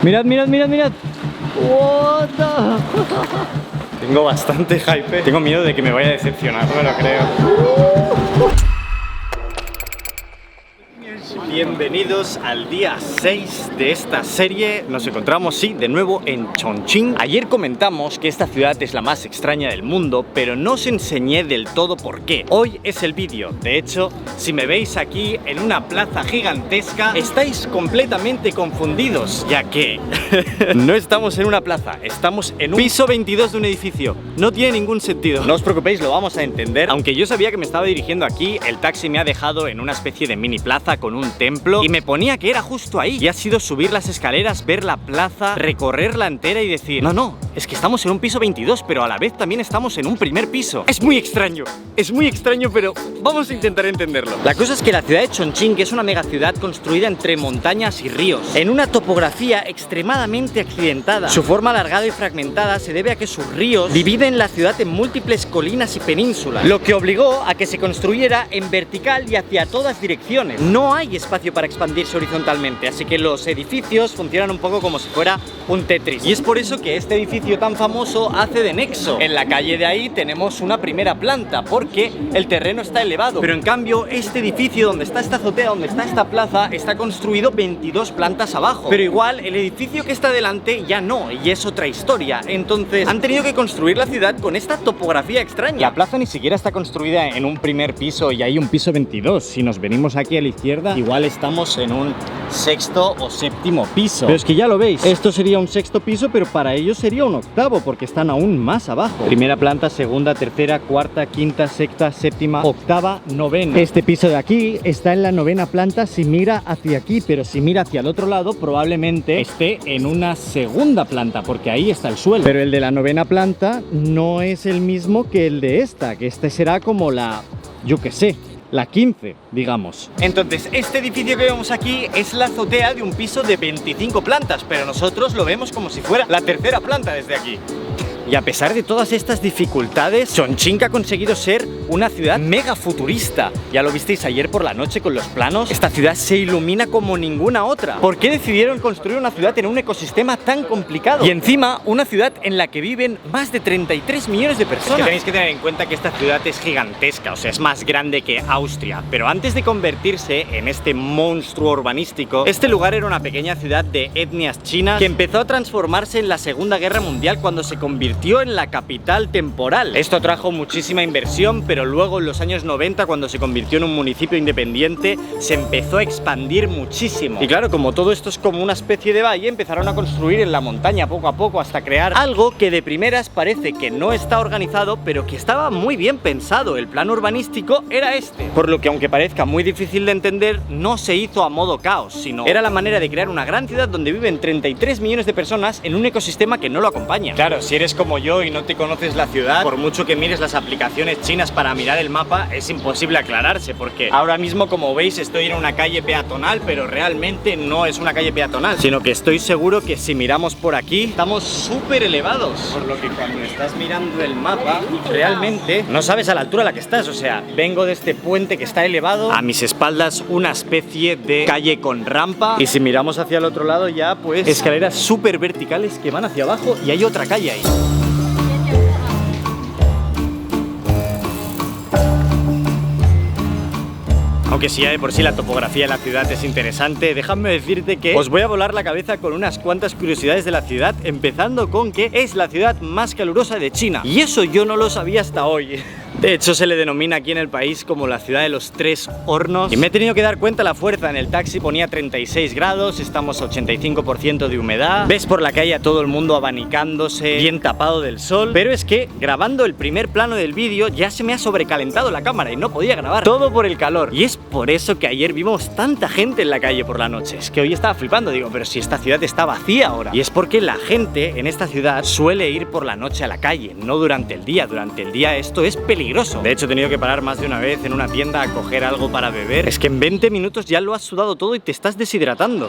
Mirad, mirad, mirad, mirad. What the... Tengo bastante hype. Tengo miedo de que me vaya a decepcionar, no me lo creo. Bienvenidos al día 6 de esta serie. Nos encontramos, sí, de nuevo en Chongqing. Ayer comentamos que esta ciudad es la más extraña del mundo, pero no os enseñé del todo por qué. Hoy es el vídeo. De hecho, si me veis aquí en una plaza gigantesca, estáis completamente confundidos, ya que no estamos en una plaza, estamos en un piso 22 de un edificio. No tiene ningún sentido. No os preocupéis, lo vamos a entender. Aunque yo sabía que me estaba dirigiendo aquí, el taxi me ha dejado en una especie de mini plaza con un templo y me ponía que era justo ahí. Y ha sido subir las escaleras, ver la plaza, recorrerla entera y decir, no, es que estamos en un piso 22, pero a la vez también estamos en un primer piso. Es muy extraño, pero vamos a intentar entenderlo. La cosa es que la ciudad de Chongqing, que es una megaciudad construida entre montañas y ríos, en una topografía extremadamente accidentada. Su forma alargada y fragmentada se debe a que sus ríos dividen la ciudad en múltiples colinas y penínsulas, lo que obligó a que se construyera en vertical y hacia todas direcciones. No hay espacio para expandirse horizontalmente, así que los edificios funcionan un poco como si fuera un Tetris. Y es por eso que este edificio tan famoso hace de nexo. En la calle de ahí tenemos una primera planta, porque el terreno está elevado. Pero en cambio, este edificio, donde está esta azotea, donde está esta plaza, está construido 22 plantas abajo. Pero igual, el edificio que está delante ya no, y es otra historia. Entonces, han tenido que construir la ciudad con esta topografía extraña. La plaza ni siquiera está construida en un primer piso y hay un piso 22. Si nos venimos aquí a la izquierda, igual estamos en un sexto o séptimo piso. Pero es que ya lo veis, esto sería un sexto piso, pero para ellos sería un octavo, porque están aún más abajo. Primera planta, segunda, tercera, cuarta, quinta, sexta, séptima, octava, novena. Este piso de aquí está en la novena planta si mira hacia aquí, pero si mira hacia el otro lado probablemente esté en una segunda planta, porque ahí está el suelo. Pero el de la novena planta no es el mismo que el de esta, que este será como la, yo qué sé, la 15, digamos. Entonces, este edificio que vemos aquí es la azotea de un piso de 25 plantas, pero nosotros lo vemos como si fuera la tercera planta desde aquí. Y a pesar de todas estas dificultades, Chongqing ha conseguido ser una ciudad mega futurista. Ya lo visteis ayer por la noche con los planos. Esta ciudad se ilumina como ninguna otra. ¿Por qué decidieron construir una ciudad en un ecosistema tan complicado? Y encima, una ciudad en la que viven más de 33 millones de personas. Es que tenéis que tener en cuenta que esta ciudad es gigantesca, o sea, es más grande que Austria. Pero antes de convertirse en este monstruo urbanístico, este lugar era una pequeña ciudad de etnias chinas que empezó a transformarse en la Segunda Guerra Mundial cuando se convirtió en la capital temporal. Esto trajo muchísima inversión, pero luego en los años 90, cuando se convirtió en un municipio independiente, se empezó a expandir muchísimo. Y claro, como todo esto es como una especie de valle, empezaron a construir en la montaña poco a poco hasta crear algo que de primeras parece que no está organizado, pero que estaba muy bien pensado. El plan urbanístico era este. Por lo que, aunque parezca muy difícil de entender, no se hizo a modo caos, sino era la manera de crear una gran ciudad donde viven 33 millones de personas en un ecosistema que no lo acompaña. Claro, si eres como yo y no te conoces la ciudad, por mucho que mires las aplicaciones chinas para mirar el mapa, es imposible aclararse, porque ahora mismo, como veis, estoy en una calle peatonal, pero realmente no es una calle peatonal, sino que estoy seguro que si miramos por aquí, estamos súper elevados, por lo que cuando estás mirando el mapa, realmente no sabes a la altura a la que estás. O sea, vengo de este puente que está elevado, a mis espaldas una especie de calle con rampa, y si miramos hacia el otro lado ya, pues, escaleras súper verticales que van hacia abajo y hay otra calle ahí. Aunque si ya de por sí la topografía de la ciudad es interesante, déjame decirte que os voy a volar la cabeza con unas cuantas curiosidades de la ciudad, empezando con que es la ciudad más calurosa de China. Y eso yo no lo sabía hasta hoy. De hecho, se le denomina aquí en el país como la ciudad de los 3 hornos. Y me he tenido que dar cuenta la fuerza. En el taxi ponía 36 grados, estamos a 85% de humedad. Ves por la calle a todo el mundo abanicándose, bien tapado del sol. Pero es que, grabando el primer plano del vídeo, ya se me ha sobrecalentado la cámara y no podía grabar. Todo por el calor. Y es por eso que ayer vimos tanta gente en la calle por la noche. Es que hoy estaba flipando, digo, pero si esta ciudad está vacía ahora. Y es porque la gente en esta ciudad suele ir por la noche a la calle, no durante el día. Durante el día esto es peligroso. De hecho, he tenido que parar más de una vez en una tienda a coger algo para beber. Es que en 20 minutos ya lo has sudado todo y te estás deshidratando.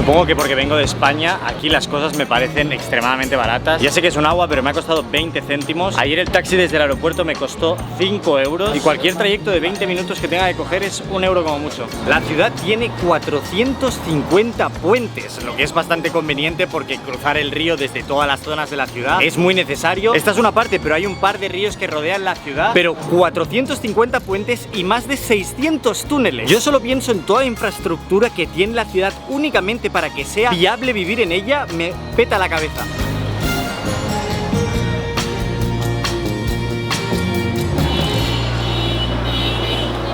Supongo que porque vengo de España, aquí las cosas me parecen extremadamente baratas. Ya sé que es un agua, pero me ha costado 20 céntimos. Ayer el taxi desde el aeropuerto me costó 5 euros y cualquier trayecto de 20 minutos que tenga que coger es 1 euro como mucho. La ciudad tiene 450 puentes, lo que es bastante conveniente porque cruzar el río desde todas las zonas de la ciudad es muy necesario. Esta es una parte, pero hay un par de ríos que rodean la ciudad, pero 450 puentes y más de 600 túneles. Yo solo pienso en toda la infraestructura que tiene la ciudad únicamente para que sea viable vivir en ella, me peta la cabeza.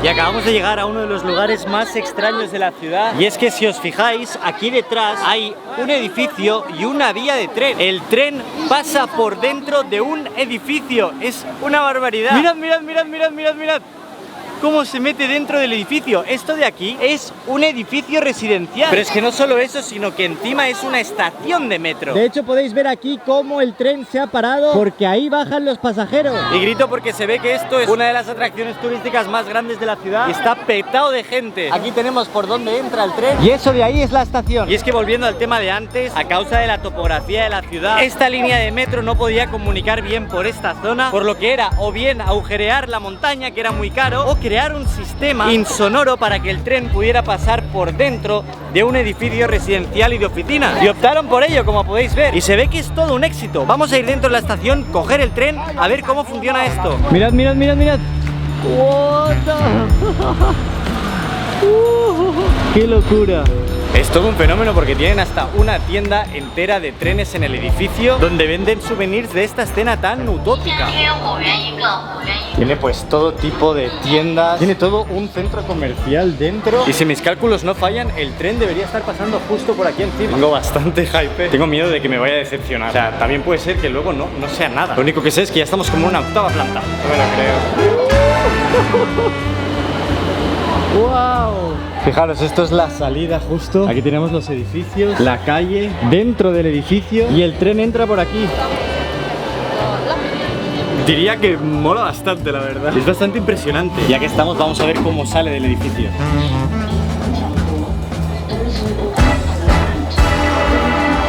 Y acabamos de llegar a uno de los lugares más extraños de la ciudad. Y es que si os fijáis, aquí detrás hay un edificio y una vía de tren. El tren pasa por dentro de un edificio. Es una barbaridad. Mirad, mirad, mirad, mirad, mirad, mirad cómo se mete dentro del edificio. Esto de aquí es un edificio residencial. Pero es que no solo eso, sino que encima es una estación de metro. De hecho, podéis ver aquí cómo el tren se ha parado porque ahí bajan los pasajeros. Y grito porque se ve que esto es una de las atracciones turísticas más grandes de la ciudad. Y está petado de gente. Aquí tenemos por dónde entra el tren. Y eso de ahí es la estación. Y es que volviendo al tema de antes, a causa de la topografía de la ciudad, esta línea de metro no podía comunicar bien por esta zona, por lo que era o bien agujerear la montaña, que era muy caro, o crear un sistema insonoro para que el tren pudiera pasar por dentro de un edificio residencial y de oficinas. Y optaron por ello, como podéis ver. Y se ve que es todo un éxito. Vamos a ir dentro de la estación, coger el tren, a ver cómo funciona esto. Mirad, mirad, mirad, mirad. What the... ¡Qué locura! Es todo un fenómeno porque tienen hasta una tienda entera de trenes en el edificio donde venden souvenirs de esta escena tan utópica. Tiene pues todo tipo de tiendas, tiene todo un centro comercial dentro. Y si mis cálculos no fallan, el tren debería estar pasando justo por aquí encima. Tengo bastante hype. Tengo miedo de que me vaya a decepcionar. O sea, también puede ser que luego no sea nada. Lo único que sé es que ya estamos como en una octava planta. No me lo creo. ¡Wow! Fijaros, esto es la salida justo. Aquí tenemos los edificios, la calle, dentro del edificio y el tren entra por aquí. Diría que mola bastante, la verdad. Es bastante impresionante. Ya que estamos, vamos a ver cómo sale del edificio.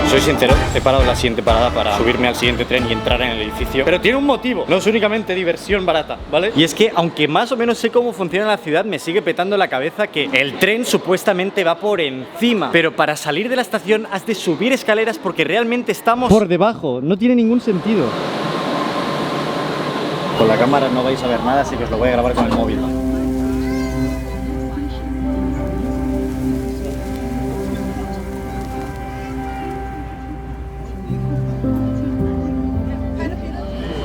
Soy sincero, he parado la siguiente parada para subirme al siguiente tren y entrar en el edificio. Pero tiene un motivo, no es únicamente diversión barata, ¿vale? Y es que, aunque más o menos sé cómo funciona la ciudad, me sigue petando la cabeza que el tren supuestamente va por encima. Pero para salir de la estación has de subir escaleras porque realmente estamos por debajo, no tiene ningún sentido. Con la cámara no vais a ver nada, así que os lo voy a grabar con el móvil.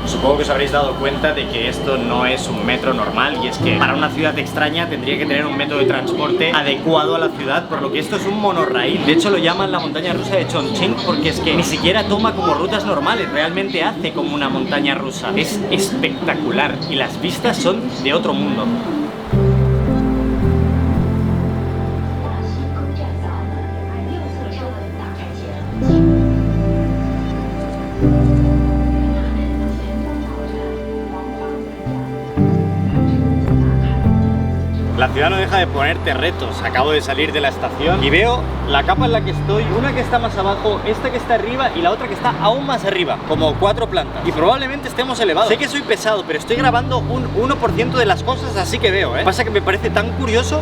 Supongo que os habréis dado cuenta de que esto no es un metro normal, y es que para una ciudad extraña tendría que tener un método de transporte adecuado a la ciudad, por lo que esto es un monorraíl. De hecho lo llaman la montaña rusa de Chongqing porque es que ni siquiera toma como rutas normales, realmente hace como una montaña rusa. Es espectacular y las vistas son de otro mundo. La ciudad no deja de ponerte retos. Acabo de salir de la estación y veo la capa en la que estoy, una que está más abajo, esta que está arriba y la otra que está aún más arriba, como 4 plantas. Y probablemente estemos elevados. Sé que soy pesado, pero estoy grabando un 1% de las cosas, así que veo, Pasa que me parece tan curioso.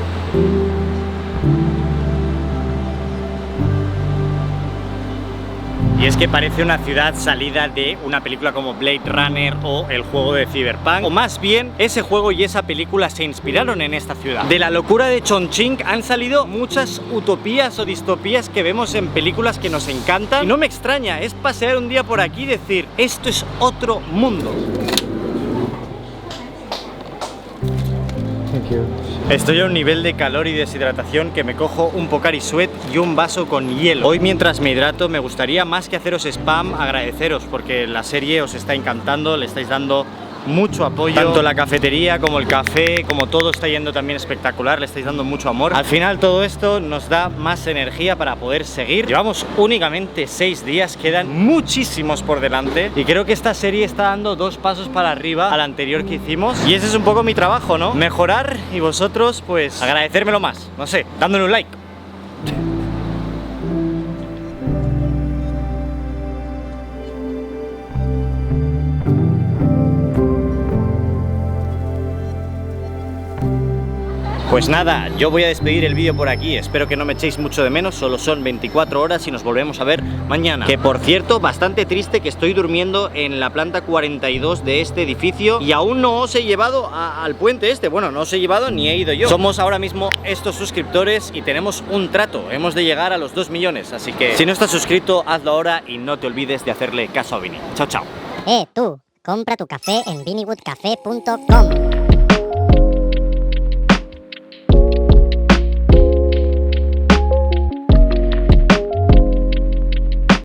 Y es que parece una ciudad salida de una película como Blade Runner o el juego de Cyberpunk. O más bien, ese juego y esa película se inspiraron en esta ciudad. De la locura de Chongqing han salido muchas utopías o distopías que vemos en películas que nos encantan. Y no me extraña, es pasear un día por aquí y decir, esto es otro mundo. Estoy a un nivel de calor y deshidratación que me cojo un Pocari Sweat y un vaso con hielo. Hoy mientras me hidrato me gustaría, más que haceros spam, agradeceros porque la serie os está encantando, le estáis dando mucho apoyo, tanto la cafetería como el café, como todo está yendo también espectacular, le estáis dando mucho amor. Al final todo esto nos da más energía para poder seguir. Llevamos únicamente 6 días, quedan muchísimos por delante y creo que esta serie está dando 2 pasos para arriba al anterior que hicimos y ese es un poco mi trabajo, ¿no? Mejorar y vosotros pues agradecérmelo más, no sé, dándole un like. Pues nada, yo voy a despedir el vídeo por aquí. Espero que no me echéis mucho de menos. Solo son 24 horas y nos volvemos a ver mañana. Que por cierto, bastante triste que estoy durmiendo en la planta 42 de este edificio y aún no os he llevado al puente este. Bueno, no os he llevado ni he ido yo. Somos ahora mismo estos suscriptores y tenemos un trato. Hemos de llegar a los 2 millones. Así que si no estás suscrito, hazlo ahora y no te olvides de hacerle caso a Vini. Chao, chao. Tú, compra tu café en vinnywoodcafe.com.